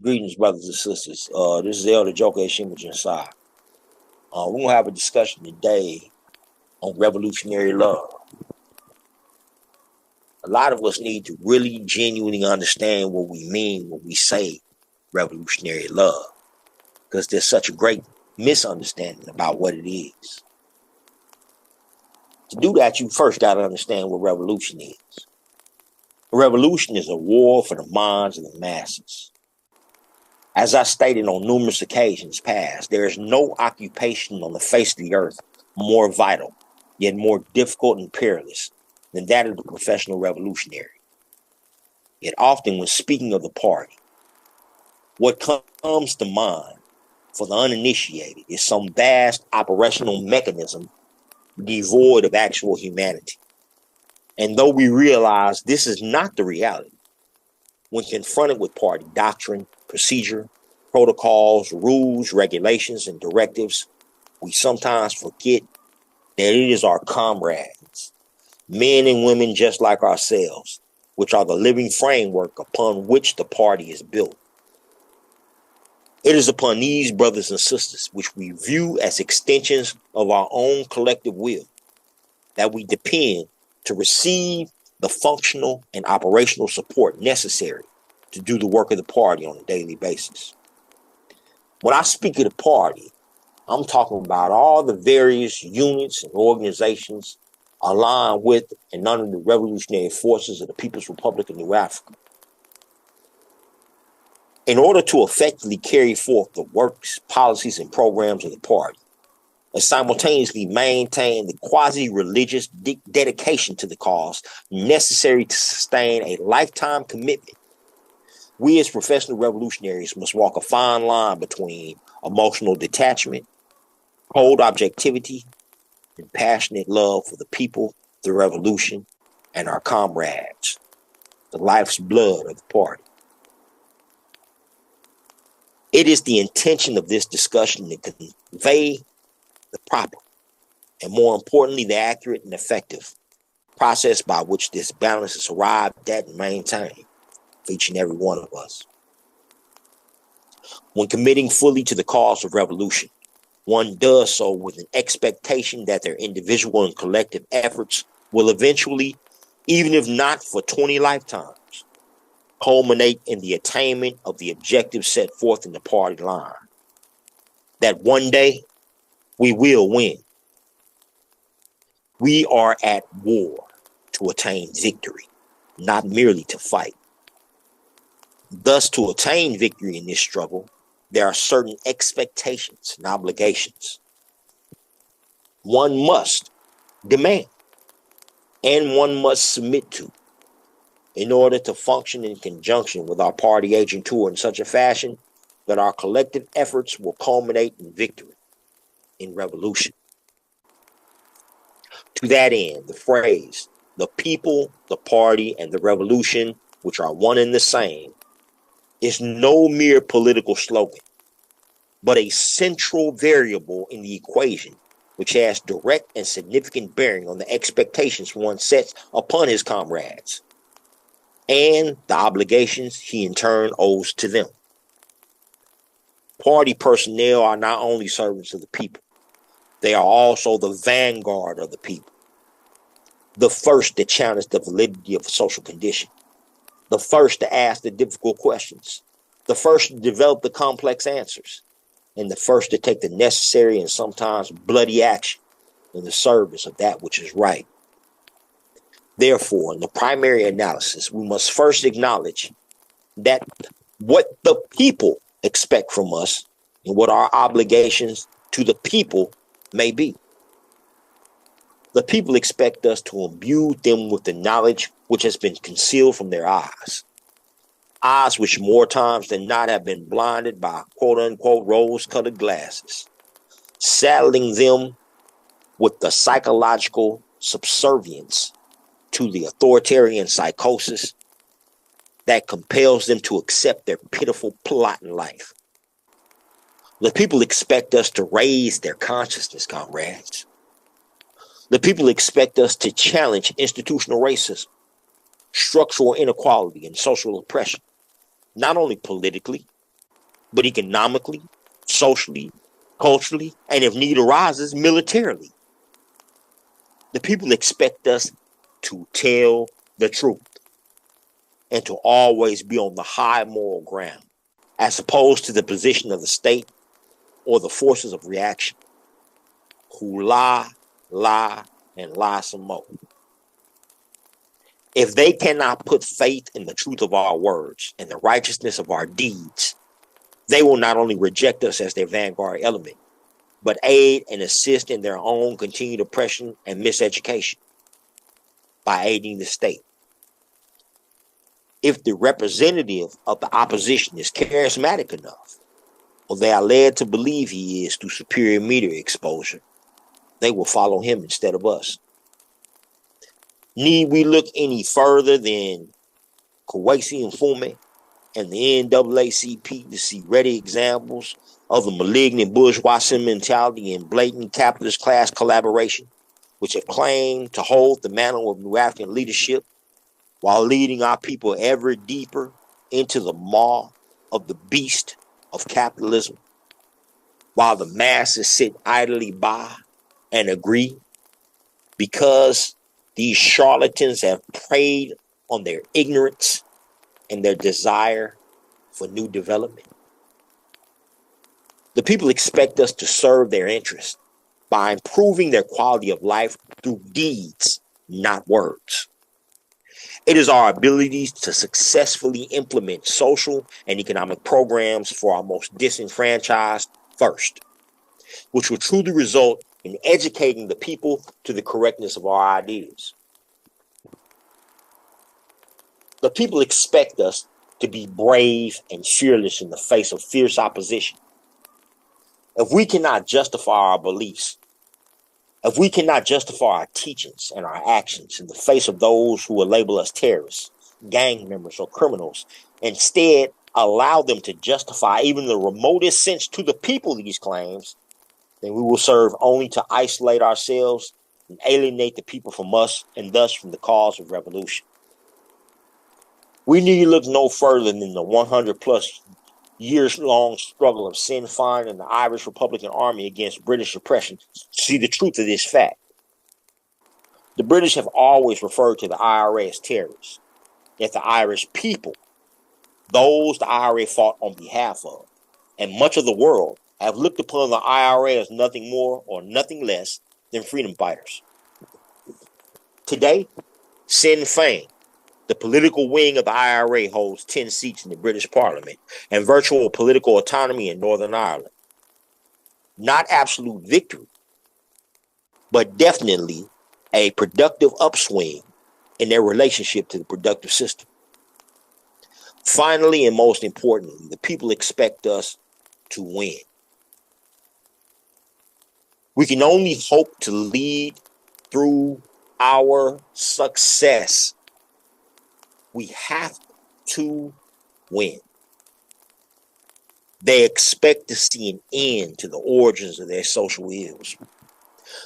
Greetings, brothers and sisters. This is Elder Joker Shimajin Sai. We're going to have a discussion today on revolutionary love. A lot of us need to really genuinely understand what we mean when we say revolutionary love, because there's such a great misunderstanding about what it is. To do that, you first got to understand what revolution is. A revolution is a war for the minds of the masses. As I stated on numerous occasions past, there is no occupation on the face of the earth more vital, yet more difficult and perilous than that of the professional revolutionary. Yet often when speaking of the party, what comes to mind for the uninitiated is some vast operational mechanism devoid of actual humanity. And though we realize this is not the reality, when confronted with party doctrine, procedure, protocols, rules, regulations, and directives, we sometimes forget that it is our comrades, men and women just like ourselves, which are the living framework upon which the party is built. It is upon these brothers and sisters, which we view as extensions of our own collective will, that we depend to receive the functional and operational support necessary to do the work of the party on a daily basis. When I speak of the party, I'm talking about all the various units and organizations aligned with and under the revolutionary forces of the People's Republic of New Africa. In order to effectively carry forth the works, policies, and programs of the party, and simultaneously maintain the quasi-religious dedication to the cause necessary to sustain a lifetime commitment, we as professional revolutionaries must walk a fine line between emotional detachment, cold objectivity, and passionate love for the people, the revolution, and our comrades, the life's blood of the party. It is the intention of this discussion to convey the proper, and more importantly, the accurate and effective process by which this balance is arrived at and maintained for each and every one of us. When committing fully to the cause of revolution, one does so with an expectation that their individual and collective efforts will eventually, even if not for 20 lifetimes, culminate in the attainment of the objectives set forth in the party line. That one day, we will win. We are at war to attain victory, not merely to fight. Thus, to attain victory in this struggle, there are certain expectations and obligations one must demand and one must submit to in order to function in conjunction with our party agent tour in such a fashion that our collective efforts will culminate in victory, in revolution. To that end, the phrase, the people, the party, and the revolution, which are one and the same, is no mere political slogan, but a central variable in the equation, which has direct and significant bearing on the expectations one sets upon his comrades and the obligations he in turn owes to them. Party personnel are not only servants of the people, they are also the vanguard of the people, the first to challenge the validity of the social condition, the first to ask the difficult questions, the first to develop the complex answers, and the first to take the necessary and sometimes bloody action in the service of that which is right. Therefore, in the primary analysis, we must first acknowledge that what the people expect from us and what our obligations to the people may be. The people expect us to imbue them with the knowledge which has been concealed from their eyes which more times than not have been blinded by quote-unquote rose-colored glasses, saddling them with the psychological subservience to the authoritarian psychosis that compels them to accept their pitiful plot in life. The people expect us to raise their consciousness, comrades. The people expect us to challenge institutional racism, structural inequality, and social oppression, not only politically, but economically, socially, culturally, and if need arises, militarily. The people expect us to tell the truth and to always be on the high moral ground, as opposed to the position of the state or the forces of reaction who lie, and lie some more. If they cannot put faith in the truth of our words and the righteousness of our deeds, they will not only reject us as their vanguard element, but aid and assist in their own continued oppression and miseducation by aiding the state. If the representative of the opposition is charismatic enough, or they are led to believe he is through superior media exposure, they will follow him instead of us. Need we look any further than Kwesi Mfume and the NAACP to see ready examples of the malignant bourgeois mentality and blatant capitalist class collaboration, which have claimed to hold the mantle of New African leadership while leading our people ever deeper into the maw of the beast of capitalism, while the masses sit idly by and agree because these charlatans have preyed on their ignorance and their desire for new development. The people expect us to serve their interests by improving their quality of life through deeds, not words. It is our ability to successfully implement social and economic programs for our most disenfranchised first, which will truly result in educating the people to the correctness of our ideas. The people expect us to be brave and fearless in the face of fierce opposition. If we cannot justify our beliefs, if we cannot justify our teachings and our actions in the face of those who will label us terrorists, gang members, or criminals, instead allow them to justify even the remotest sense to the people these claims, then we will serve only to isolate ourselves and alienate the people from us and thus from the cause of revolution. We need look no further than the 100 plus years-long struggle of Sinn Féin and the Irish Republican Army against British oppression to see the truth of this fact. The British have always referred to the IRA as terrorists, yet the Irish people, those the IRA fought on behalf of, and much of the world have looked upon the IRA as nothing more or nothing less than freedom fighters. Today, Sinn Féin, the political wing of the IRA, holds 10 seats in the British Parliament and virtual political autonomy in Northern Ireland. Not absolute victory, but definitely a productive upswing in their relationship to the productive system. Finally, and most importantly, the people expect us to win. We can only hope to lead through our success. We have to win. They expect to see an end to the origins of their social ills.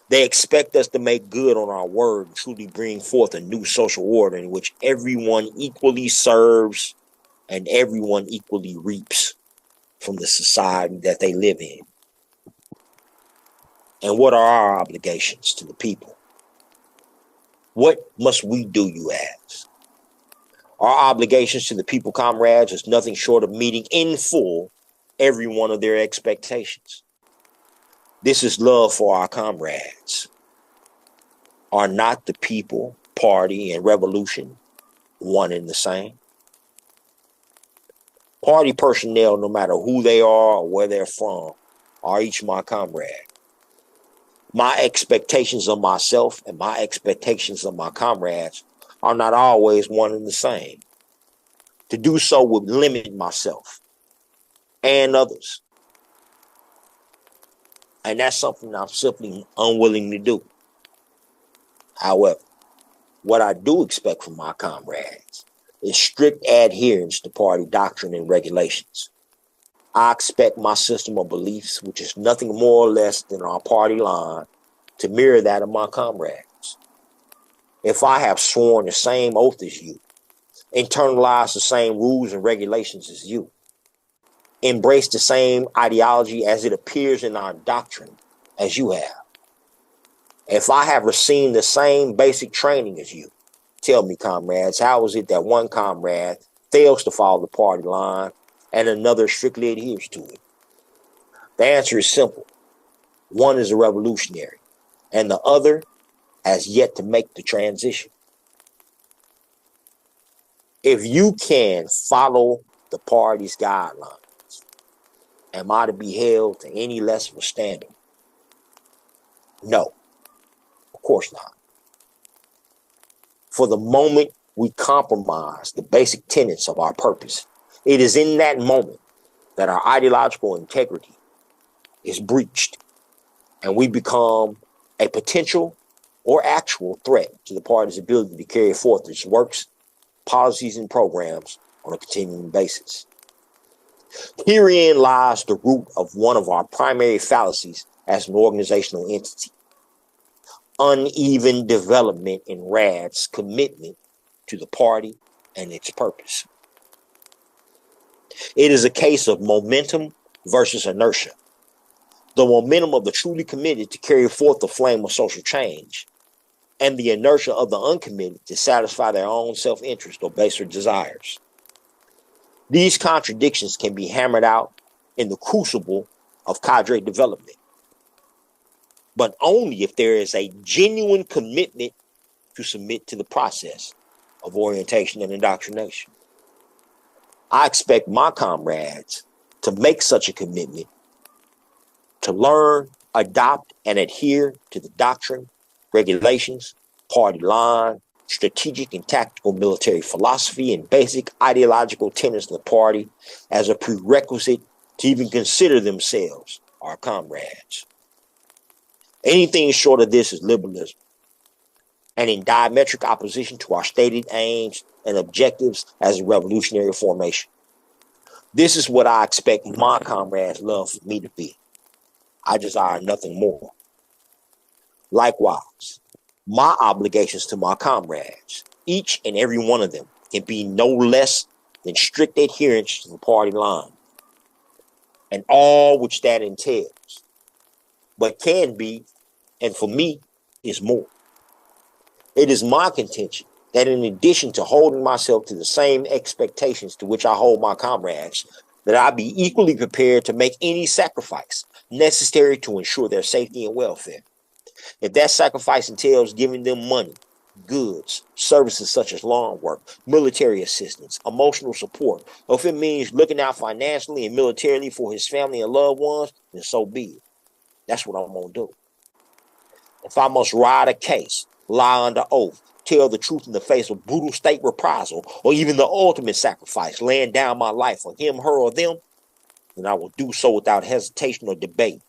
They expect us to make good on our word and truly bring forth a new social order in which everyone equally serves and everyone equally reaps from the society that they live in. And what are our obligations to the people? What must we do, you ask? Our obligations to the people, comrades, is nothing short of meeting in full every one of their expectations. This is love for our comrades. Are not the people, party, and revolution one and the same? Party personnel, no matter who they are or where they're from, are each my comrade. My expectations of myself and my expectations of my comrades are not always one and the same. To do so would limit myself and others. And that's something I'm simply unwilling to do. However, what I do expect from my comrades is strict adherence to party doctrine and regulations. I expect my system of beliefs, which is nothing more or less than our party line, to mirror that of my comrades. If I have sworn the same oath as you, internalized the same rules and regulations as you, embrace the same ideology as it appears in our doctrine as you have. If I have received the same basic training as you, tell me, comrades, how is it that one comrade fails to follow the party line and another strictly adheres to it? The answer is simple. One is a revolutionary, and the other has yet to make the transition. If you can follow the party's guidelines, am I to be held to any less of a standard? No, of course not. For the moment we compromise the basic tenets of our purpose, it is in that moment that our ideological integrity is breached and we become a potential or actual threat to the party's ability to carry forth its works, policies, and programs on a continuing basis. Herein lies the root of one of our primary fallacies as an organizational entity: uneven development in RAD's commitment to the party and its purpose. It is a case of momentum versus inertia. The momentum of the truly committed to carry forth the flame of social change, and the inertia of the uncommitted to satisfy their own self-interest or baser desires. These contradictions can be hammered out in the crucible of cadre development, but only if there is a genuine commitment to submit to the process of orientation and indoctrination. I expect my comrades to make such a commitment to learn, adopt, and adhere to the doctrine, regulations, party line, strategic and tactical military philosophy, and basic ideological tenets of the party as a prerequisite to even consider themselves our comrades. Anything short of this is liberalism, and in diametric opposition to our stated aims and objectives as a revolutionary formation. This is what I expect my comrades' love for me to be. I desire nothing more. Likewise, my obligations to my comrades, each and every one of them, can be no less than strict adherence to the party line and all which that entails, but can be, and for me, is more. It is my contention that in addition to holding myself to the same expectations to which I hold my comrades, that I be equally prepared to make any sacrifice necessary to ensure their safety and welfare. If that sacrifice entails giving them money, goods, services such as lawn work, military assistance, emotional support, or if it means looking out financially and militarily for his family and loved ones, then so be it. That's what I'm going to do. If I must ride a case, lie under oath, tell the truth in the face of brutal state reprisal, or even the ultimate sacrifice, laying down my life for him, her, or them, then I will do so without hesitation or debate,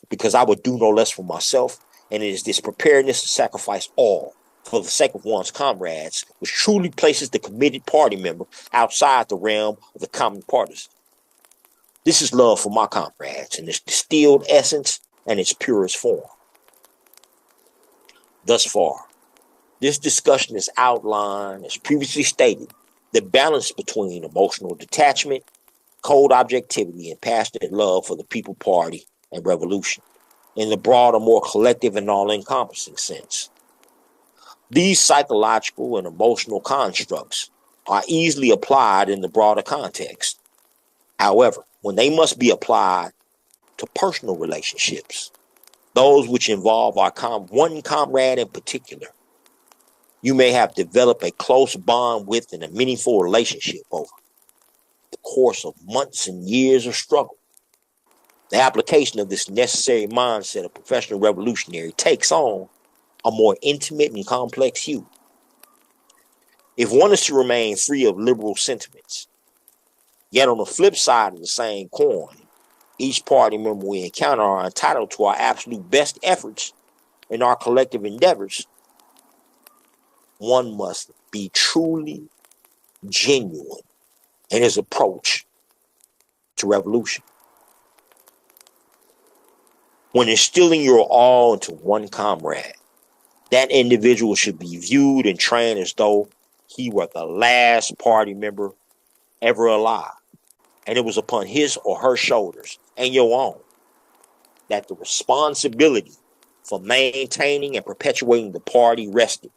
because I would do no less for myself, and it is this preparedness to sacrifice all for the sake of one's comrades which truly places the committed party member outside the realm of the common partisan. This is love for my comrades in its distilled essence and its purest form. Thus far, this discussion has outlined, as previously stated, the balance between emotional detachment, cold objectivity, and passionate love for the people, party, and revolution in the broader, more collective and all-encompassing sense. These psychological and emotional constructs are easily applied in the broader context. However, when they must be applied to personal relationships, those which involve our one comrade in particular, you may have developed a close bond with and a meaningful relationship over the course of months and years of struggle. The application of this necessary mindset of professional revolutionary takes on a more intimate and complex hue. If one is to remain free of liberal sentiments, yet on the flip side of the same coin, each party member we encounter are entitled to our absolute best efforts in our collective endeavors, one must be truly genuine in his approach to revolution. When instilling your all into one comrade, that individual should be viewed and trained as though he were the last party member ever alive, And it was upon his or her shoulders and your own that the responsibility for maintaining and perpetuating the party rested,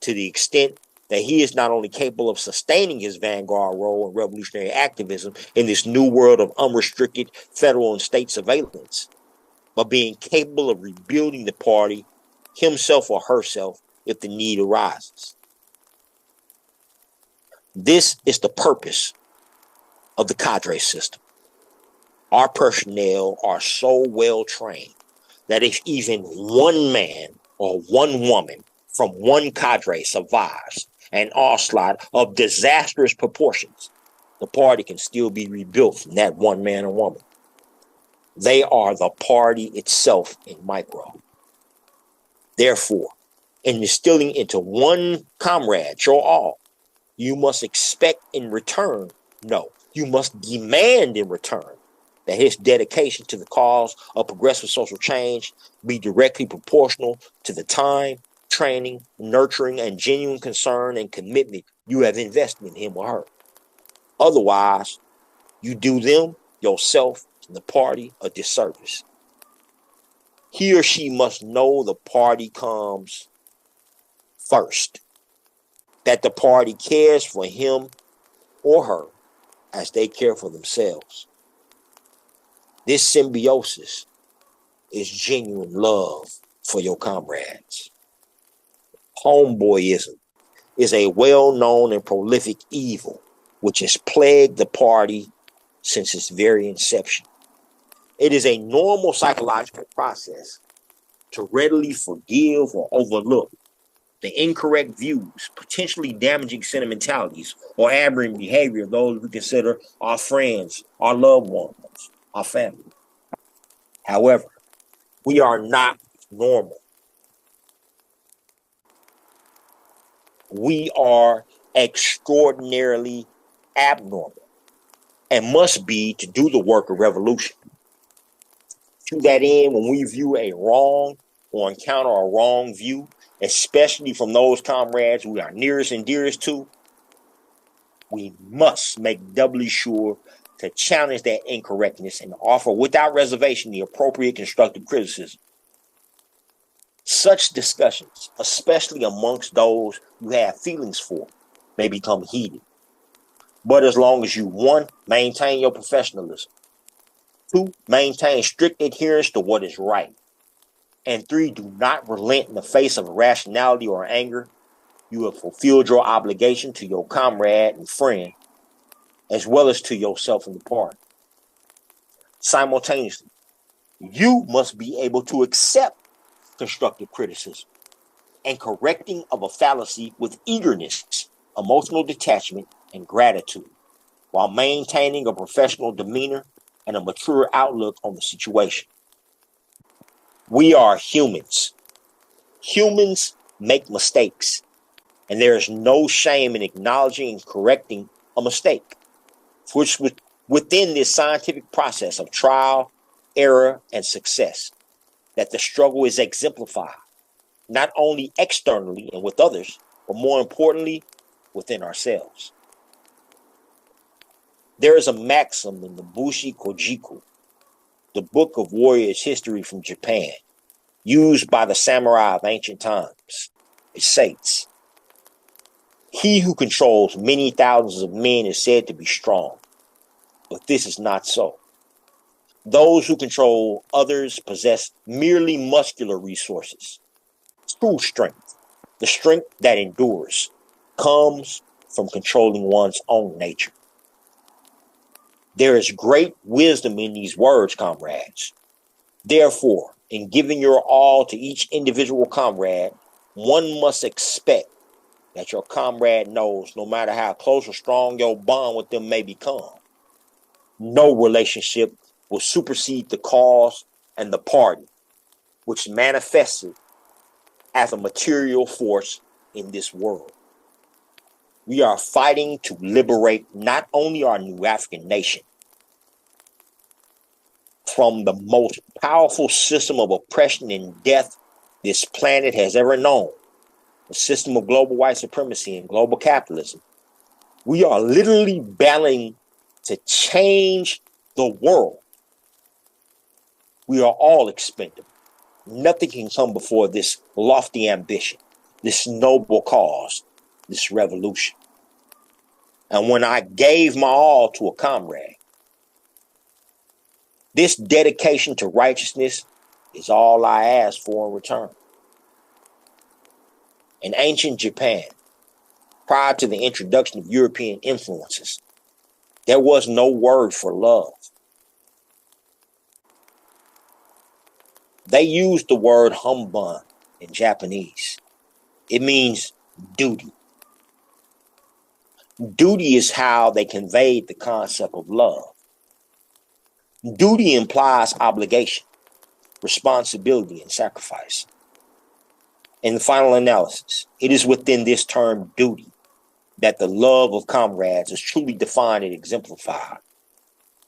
to the extent that he is not only capable of sustaining his vanguard role in revolutionary activism in this new world of unrestricted federal and state surveillance, but being capable of rebuilding the party himself or herself if the need arises. This is the purpose of the cadre system. Our personnel are so well trained that if even one man or one woman from one cadre survives an onslaught of disastrous proportions, the party can still be rebuilt from that one man or woman. They are the party itself in micro. Therefore, in instilling into one comrade your all, you must expect in return, no, you must demand in return that his dedication to the cause of progressive social change be directly proportional to the time, training, nurturing, and genuine concern and commitment you have invested in him or her. Otherwise, you do them, yourself, and the party a disservice. He or she must know the party comes first, that the party cares for him or her as they care for themselves. This symbiosis is genuine love for your comrades. Homeboyism is a well-known and prolific evil which has plagued the party since its very inception. It is a normal psychological process to readily forgive or overlook the incorrect views, potentially damaging sentimentalities, or aberrant behavior of those we consider our friends, our loved ones, our family. However, we are not normal. We are extraordinarily abnormal and must be to do the work of revolution. To that end, when we view a wrong or encounter a wrong view, especially from those comrades we are nearest and dearest to, we must make doubly sure to challenge that incorrectness and offer without reservation the appropriate constructive criticism. Such discussions, especially amongst those you have feelings for, may become heated. But as long as you, 1, maintain your professionalism, 2, maintain strict adherence to what is right, and 3, do not relent in the face of irrationality or anger, you have fulfilled your obligation to your comrade and friend, as well as to yourself and the party. Simultaneously, you must be able to accept constructive criticism and correcting of a fallacy with eagerness, emotional detachment, and gratitude, while maintaining a professional demeanor and a mature outlook on the situation. We are humans. Humans make mistakes, and there is no shame in acknowledging and correcting a mistake, which within this scientific process of trial, error, and success, that the struggle is exemplified, not only externally and with others, but more importantly, within ourselves. There is a maxim in the Bushi Kojiku, the book of warriors' history from Japan, used by the samurai of ancient times. It states, "He who controls many thousands of men is said to be strong, but this is not so. Those who control others possess merely muscular resources. True strength, the strength that endures, comes from controlling one's own nature." There is great wisdom in these words, comrades. Therefore, in giving your all to each individual comrade, one must expect that your comrade knows, no matter how close or strong your bond with them may become, no relationship will supersede the cause and the party, which manifested as a material force in this world. We are fighting to liberate not only our new African nation from the most powerful system of oppression and death this planet has ever known, the system of global white supremacy and global capitalism. We are literally battling to change the world, we are all expendable. Nothing can come before this lofty ambition, this noble cause, this revolution. And when I gave my all to a comrade, this dedication to righteousness is all I ask for in return. In ancient Japan, prior to the introduction of European influences, there was no word for love. They used the word humbun in Japanese. It means duty. Duty is how they conveyed the concept of love. Duty implies obligation, responsibility, and sacrifice. In the final analysis, it is within this term duty that the love of comrades is truly defined and exemplified.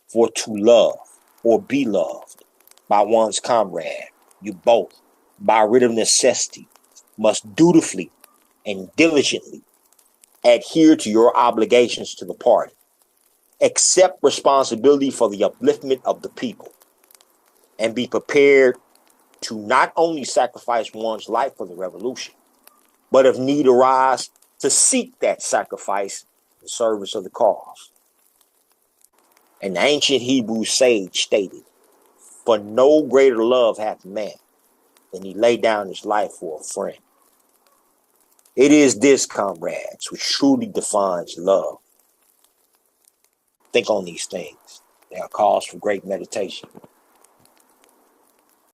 For to love or be loved by one's comrade, you both, by writ of necessity, must dutifully and diligently adhere to your obligations to the party, accept responsibility for the upliftment of the people, and be prepared to not only sacrifice one's life for the revolution, but if need arise, to seek that sacrifice in service of the cause. An ancient Hebrew sage stated, "For no greater love hath man than he lay down his life for a friend." It is this, comrades, which truly defines love. Think on these things. They are cause for great meditation.